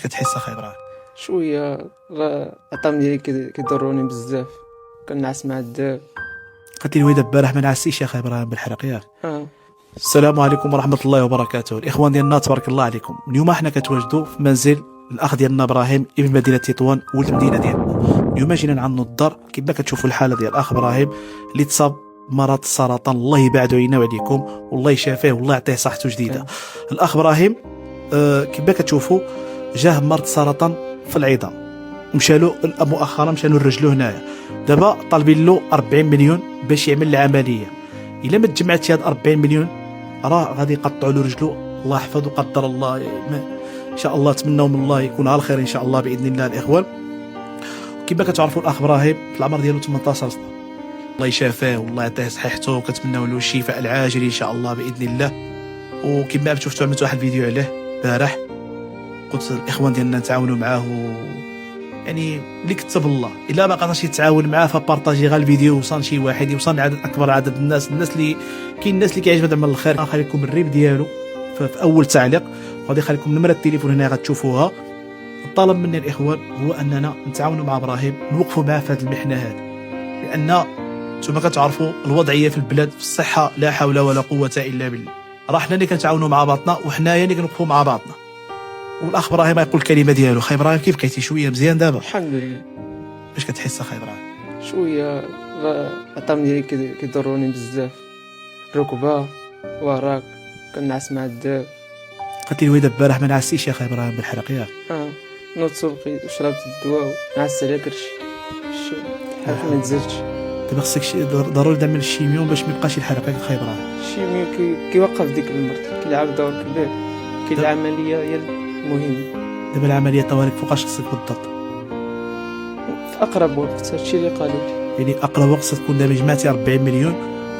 كتحس اخي ابراهيم؟ شويه راه العطام ديالي كيضروني بزاف، كنعس مع الدار. قلت لي ويدا البارح ما نعسيش يا اخي ابراهيم بالحرق ياك. اه السلام عليكم ورحمه الله وبركاته. الاخوان ديالنا تبارك الله عليكم. اليوم حنا كتواجدوا في منزل الاخ ديالنا ابراهيم ابن مدينه تطوان ولد المدينه ديالنا. اليوم جينا نعنوا الدار كما كتشوفوا الحاله ديال الاخ ابراهيم اللي تصاب مرض السرطان. الله يبعد علينا وعليكم والله يشافيه والله يعطيه صحته جديده. الاخ ابراهيم كما كتشوفوا جاه مرض السرطان في العظام، مشالو مؤخرا مشالو لرجلو هنايا. دابا طالبين له 40 مليون باش يعمل العمليه. الا ما تجمعتش هاد 40 مليون راه غادي يقطعوا له رجلو. الله يحفظه قدر الله ان شاء الله. نتمنوا من الله يكون على الخير ان شاء الله باذن الله الاخوان. كما كتعرفوا الاخ ابراهيم في العمر ديالو 18 سنه. الله يشافيه والله يعطيه صحته وكنتمنوا له الشفاء العاجل ان شاء الله باذن الله. وكما شفتوا عملت واحد الفيديو عليه البارح، قلت الاخوان ديالنا نتعاونوا معاه يعني اللي كتب الله. الا ما قدرش يتعاون معاه فبارطاجي غير الفيديو يوصل شي واحد، يوصل لعدد اكبر عدد الناس اللي كاين الناس اللي كيعجبها عمل الخير. غنخلي لكم الريب ديالو في اول تعليق، وغادي نخلي لكم نمره التليفون هنا غتشوفوها. الطلب مني الاخوان هو اننا نتعاونوا مع ابراهيم، نوقفوا معاه في هذه المحنه هذه، لان نتوما كتعرفوا الوضعيه في البلاد في الصحه لا حول ولا قوه الا بالله. راه حنا اللي كنتعاونوا مع بعضنا وحنايا اللي كنوقفوا مع بعضنا. والاخ ابراهيم يقول الكلمه ديالو. خاي ابراهيم كيف بقيتي؟ شويه مزيان دابا؟ الحمد لله. باش كتحس اخاي ابراهيم؟ شويه راه العطام ديالي كيضروني بزاف، الركبه وراك كنعس مع الدار. قلت لي ويدا البارح ما نعسيش يا اخاي ابراهيم بالحرق ياك. نوض صبحي شربت الدواء ونعست على كرشي، الحرق ما نزلتش. دابا خصك ضروري تعمل الشيميو باش ما يبقاش يحرق لك اخاي ابراهيم. الشيميو كيوقف ديك المرض، كيلعب دور كبير. كاين العمليه هي المهمه. دابا العمليه طوالك فوقاش خصك بالضبط؟ في اقرب وقت، هادشي اللي قالوا لي. يعني اقرب وقت تكون دابا جمعتي 40 مليون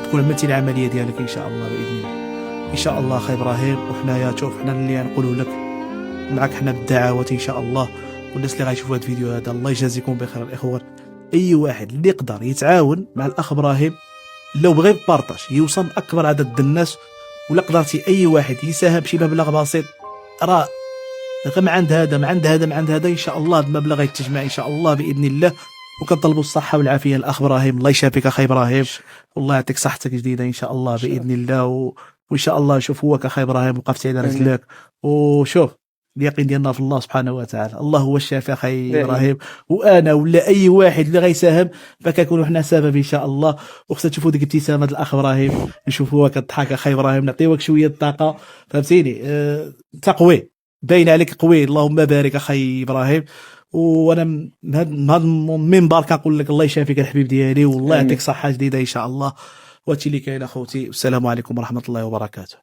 تكون عملتي العمليه ديالك ان شاء الله باذن الله. ان شاء الله اخي ابراهيم. وحنايا شوف حنا اللي نقولوا لك معك حنا بالدعوات ان شاء الله. والناس اللي غايشوفوا هذا الفيديو هذا الله يجازيكم بخير الاخوان. اي واحد اللي يقدر يتعاون مع الاخ ابراهيم لو بغى بارطاج يوصل اكبر عدد الناس، ولا قدرتي اي واحد يساهم بشي مبلغ بسيط، راه غير عند هذا ان شاء الله المبلغ يتجمع ان شاء الله باذن الله. وكنطلبوا الصحه والعافيه الاخ ابراهيم. الله يشافيك اخي ابراهيم والله يعطيك صحتك جديده ان شاء الله باذن الله. وان شاء الله شوف هو اخي ابراهيم وقفتي على رجلك. وشوف اليقين ديالنا في الله سبحانه وتعالى. الله هو الشافي اخي ابراهيم. وانا ولا اي واحد اللي غيساهم فكنكونوا حنا سبب ان شاء الله. وخصنا تشوفوا ديك ابتسامه الاخ ابراهيم، نشوفوها كضحك اخي ابراهيم، نعطيوك شويه الطاقه فهمتيني. تقوي باين عليك قوي. اللهم بارك اخي ابراهيم. وانا من هذا المنبر كنقول لك الله يشافيك الحبيب ديالي والله يعطيك صحه جديده ان شاء الله. وهادشي اللي كاين اخوتي. والسلام عليكم ورحمه الله وبركاته.